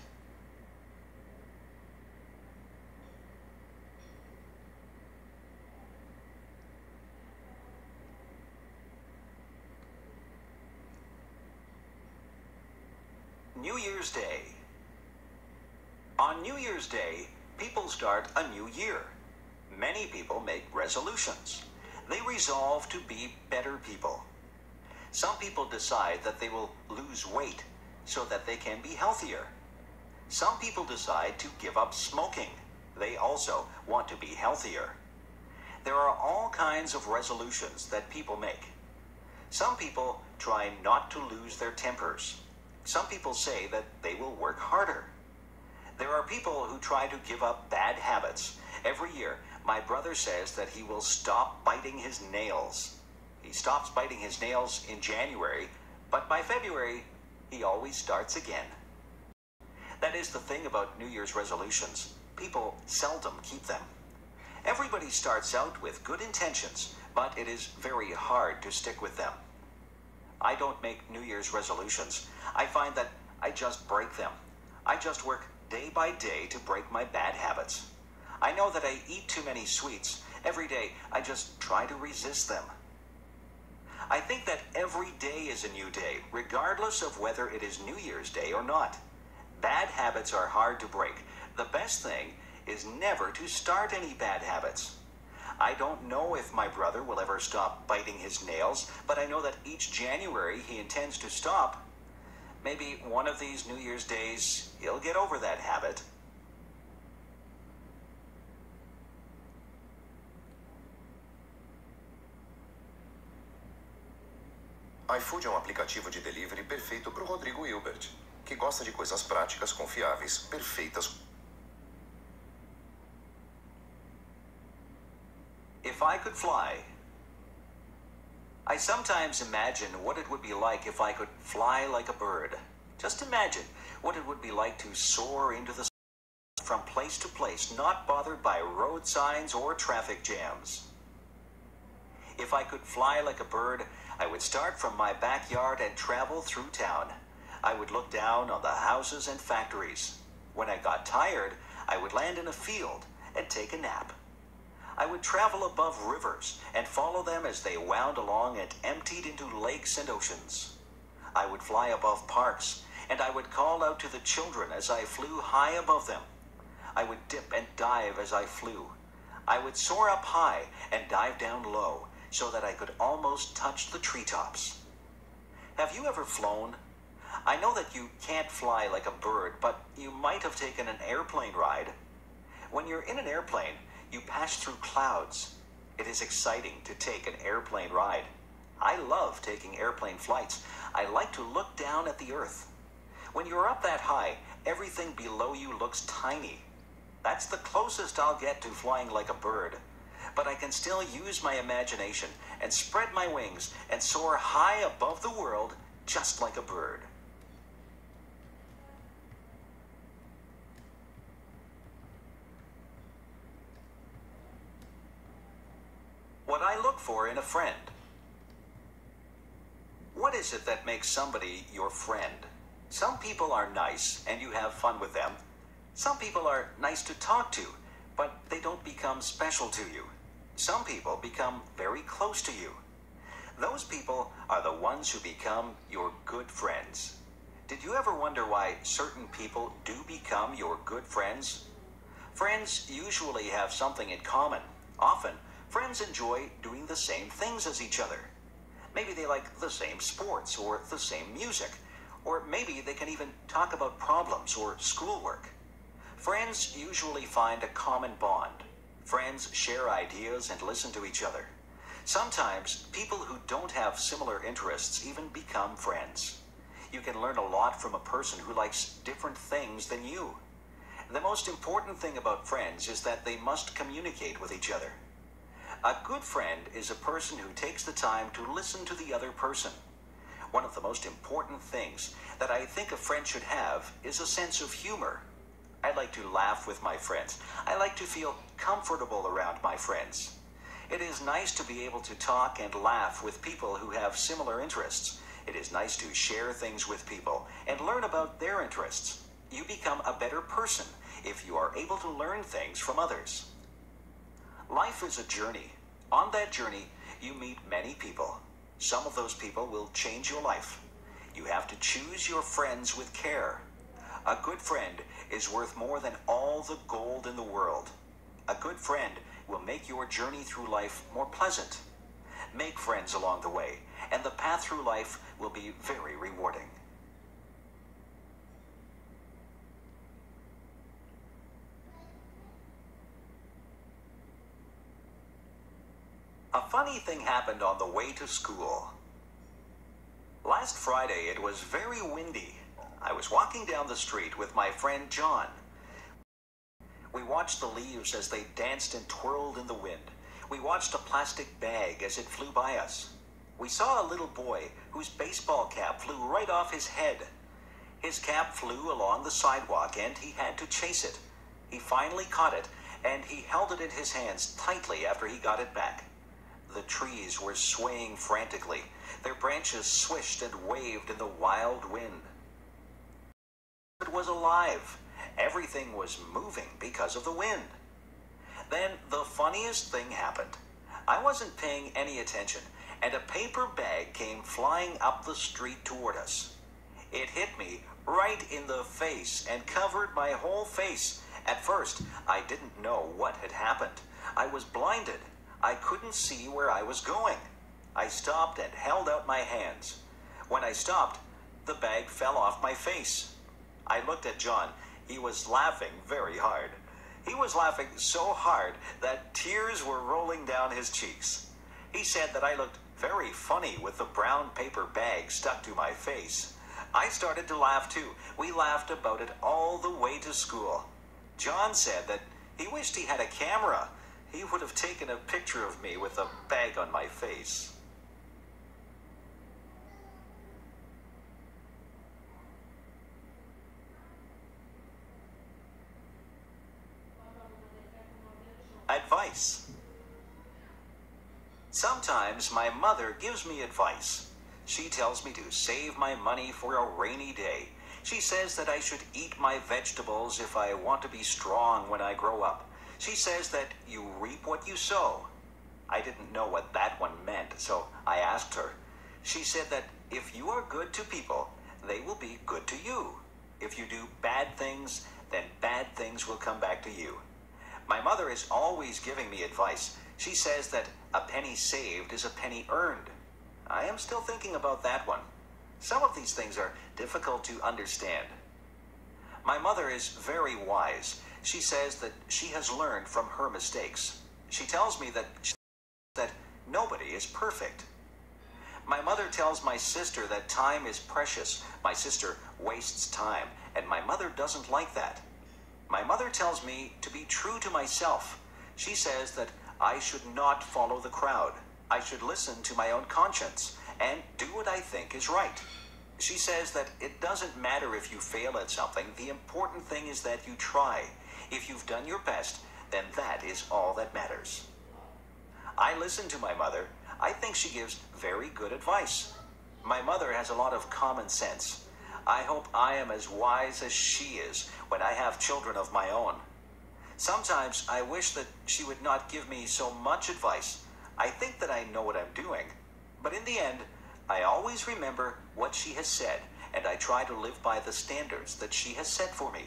New Year's Day. On New Year's Day, people start a new year. Many people make resolutions. They resolve to be better people. Some people decide that they will lose weight so that they can be healthier. Some people decide to give up smoking. They also want to be healthier. There are all kinds of resolutions that people make. Some people try not to lose their tempers. Some people say that they will work harder. There are people who try to give up bad habits. Every year, my brother says that he will stop biting his nails. He stops biting his nails in January, but by February, he always starts again. That is the thing about New Year's resolutions. People seldom keep them. Everybody starts out with good intentions, but it is very hard to stick with them. I don't make New Year's resolutions. I find that I just break them. I just work day by day to break my bad habits. I know that I eat too many sweets. Every day, I just try to resist them. I think that every day is a new day, regardless of whether it is New Year's Day or not. Bad habits are hard to break. The best thing is never to start any bad habits. I don't know if my brother will ever stop biting his nails, but I know that each January he intends to stop. Maybe one of these New Year's days, he'll get over that habit. iFood é um aplicativo de delivery perfeito para o Rodrigo Hilbert, que gosta de coisas práticas, confiáveis, perfeitas. If I could fly, I sometimes imagine what it would be like if I could fly like a bird. Just imagine what it would be like to soar into the sky from place to place, not bothered by road signs or traffic jams. If I could fly like a bird, I would start from my backyard and travel through town. I would look down on the houses and factories. When I got tired, I would land in a field and take a nap. I would travel above rivers and follow them as they wound along and emptied into lakes and oceans. I would fly above parks, and I would call out to the children as I flew high above them. I would dip and dive as I flew. I would soar up high and dive down low so that I could almost touch the treetops. Have you ever flown? I know that you can't fly like a bird, but you might have taken an airplane ride. When you're in an airplane, you pass through clouds. It is exciting to take an airplane ride. I love taking airplane flights. I like to look down at the earth. When you're up that high, everything below you looks tiny. That's the closest I'll get to flying like a bird. But I can still use my imagination and spread my wings and soar high above the world just like a bird. What I look for in a friend. What is it that makes somebody your friend? Some people are nice and you have fun with them. Some people are nice to talk to, but they don't become special to you. Some people become very close to you. Those people are the ones who become your good friends. Did you ever wonder why certain people do become your good friends? Friends usually have something in common. Often, friends enjoy doing the same things as each other. Maybe they like the same sports or the same music, or maybe they can even talk about problems or schoolwork. Friends usually find a common bond. Friends share ideas and listen to each other. Sometimes people who don't have similar interests even become friends. You can learn a lot from a person who likes different things than you. The most important thing about friends is that they must communicate with each other. A good friend is a person who takes the time to listen to the other person. One of the most important things that I think a friend should have is a sense of humor. I like to laugh with my friends. I like to feel comfortable around my friends. It is nice to be able to talk and laugh with people who have similar interests. It is nice to share things with people and learn about their interests. You become a better person if you are able to learn things from others. Life is a journey. On that journey, you meet many people. Some of those people will change your life. You have to choose your friends with care. A good friend is worth more than all the gold in the world. A good friend will make your journey through life more pleasant. Make friends along the way, and the path through life will be very rewarding. A funny thing happened on the way to school. Last Friday, it was very windy. I was walking down the street with my friend John. We watched the leaves as they danced and twirled in the wind. We watched a plastic bag as it flew by us. We saw a little boy whose baseball cap flew right off his head. His cap flew along the sidewalk and he had to chase it. He finally caught it and he held it in his hands tightly after he got it back. The trees were swaying frantically. Their branches swished and waved in the wild wind. It was alive. Everything was moving because of the wind. Then the funniest thing happened. I wasn't paying any attention, and a paper bag came flying up the street toward us. It hit me right in the face and covered my whole face. At first, I didn't know what had happened. I was blinded. I couldn't see where I was going. I stopped and held out my hands. When I stopped, the bag fell off my face. I looked at John. He was laughing very hard. He was laughing so hard that tears were rolling down his cheeks. He said that I looked very funny with the brown paper bag stuck to my face. I started to laugh too. We laughed about it all the way to school. John said that he wished he had a camera. He would have taken a picture of me with a bag on my face. Advice. Sometimes my mother gives me advice. She tells me to save my money for a rainy day. She says that I should eat my vegetables if I want to be strong when I grow up. She says that you reap what you sow. I didn't know what that one meant, so I asked her. She said that if you are good to people, they will be good to you. If you do bad things, then bad things will come back to you. My mother is always giving me advice. She says that a penny saved is a penny earned. I am still thinking about that one. Some of these things are difficult to understand. My mother is very wise. She says that she has learned from her mistakes. She tells me that nobody is perfect. My mother tells my sister that time is precious. My sister wastes time, and my mother doesn't like that. My mother tells me to be true to myself. She says that I should not follow the crowd. I should listen to my own conscience and do what I think is right. She says that it doesn't matter if you fail at something. The important thing is that you try. If you've done your best, then that is all that matters. I listen to my mother. I think she gives very good advice. My mother has a lot of common sense. I hope I am as wise as she is when I have children of my own. Sometimes I wish that she would not give me so much advice. I think that I know what I'm doing. But in the end, I always remember what she has said, and I try to live by the standards that she has set for me.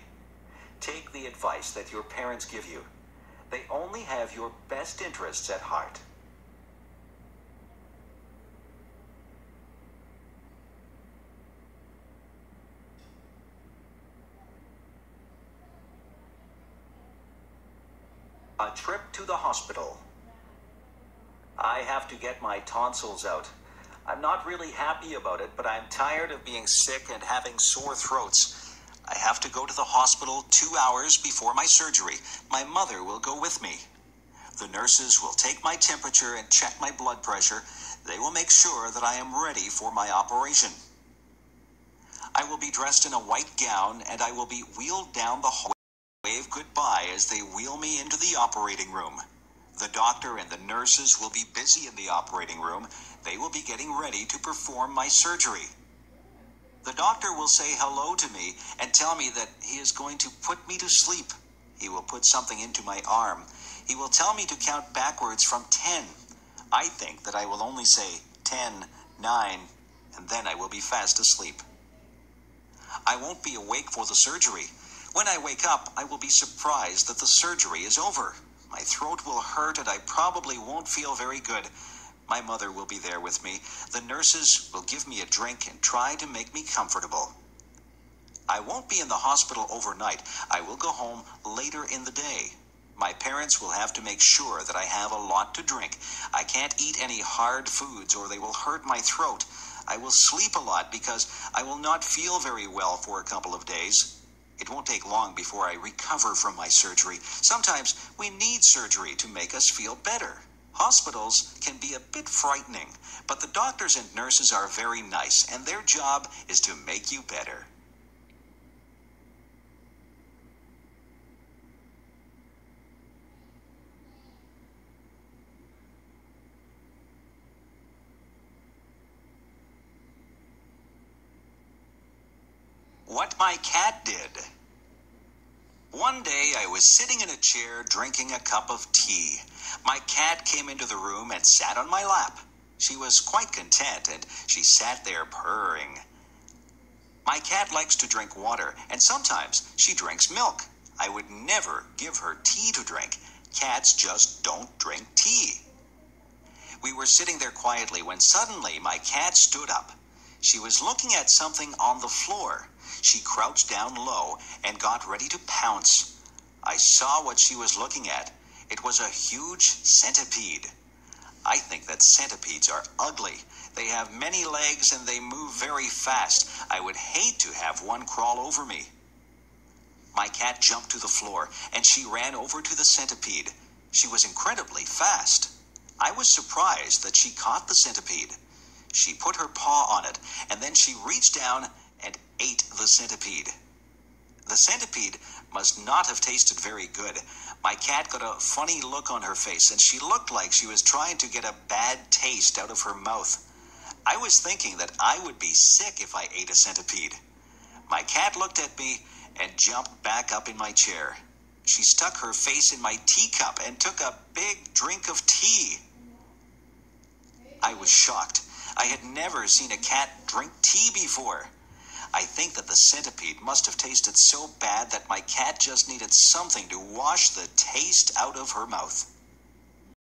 Take the advice that your parents give you. They only have your best interests at heart. A trip to the hospital. I have to get my tonsils out. I'm not really happy about it, but I'm tired of being sick and having sore throats. I have to go to the hospital 2 hours before my surgery. My mother will go with me. The nurses will take my temperature and check my blood pressure. They will make sure that I am ready for my operation. I will be dressed in a white gown, and I will be wheeled down the hallway. Wave goodbye as they wheel me into the operating room. The doctor and the nurses will be busy in the operating room. They will be getting ready to perform my surgery. The doctor will say hello to me and tell me that he is going to put me to sleep. He will put something into my arm. He will tell me to count backwards from 10. I think that I will only say 10, 9, and then I will be fast asleep. I won't be awake for the surgery. When I wake up, I will be surprised that the surgery is over. My throat will hurt and I probably won't feel very good. My mother will be there with me. The nurses will give me a drink and try to make me comfortable. I won't be in the hospital overnight. I will go home later in the day. My parents will have to make sure that I have a lot to drink. I can't eat any hard foods or they will hurt my throat. I will sleep a lot because I will not feel very well for a couple of days. It won't take long before I recover from my surgery. Sometimes we need surgery to make us feel better. Hospitals can be a bit frightening, but the doctors and nurses are very nice, and their job is to make you better. What my cat did. One day I was sitting in a chair drinking a cup of tea. My cat came into the room and sat on my lap. She was quite content and she sat there purring. My cat likes to drink water and sometimes she drinks milk. I would never give her tea to drink. Cats just don't drink tea. We were sitting there quietly when suddenly my cat stood up. She was looking at something on the floor. She crouched down low and got ready to pounce. I saw what she was looking at. It was a huge centipede. I think that centipedes are ugly. They have many legs and they move very fast. I would hate to have one crawl over me. My cat jumped to the floor and she ran over to the centipede. She was incredibly fast. I was surprised that she caught the centipede. She put her paw on it and then she reached down and ate the centipede. The centipede must not have tasted very good. My cat got a funny look on her face, and she looked like she was trying to get a bad taste out of her mouth. I was thinking that I would be sick if I ate a centipede. My cat looked at me and jumped back up in my chair. She stuck her face in my teacup and took a big drink of tea. I was shocked. I had never seen a cat drink tea before. I think that the centipede must have tasted so bad that my cat just needed something to wash the taste out of her mouth.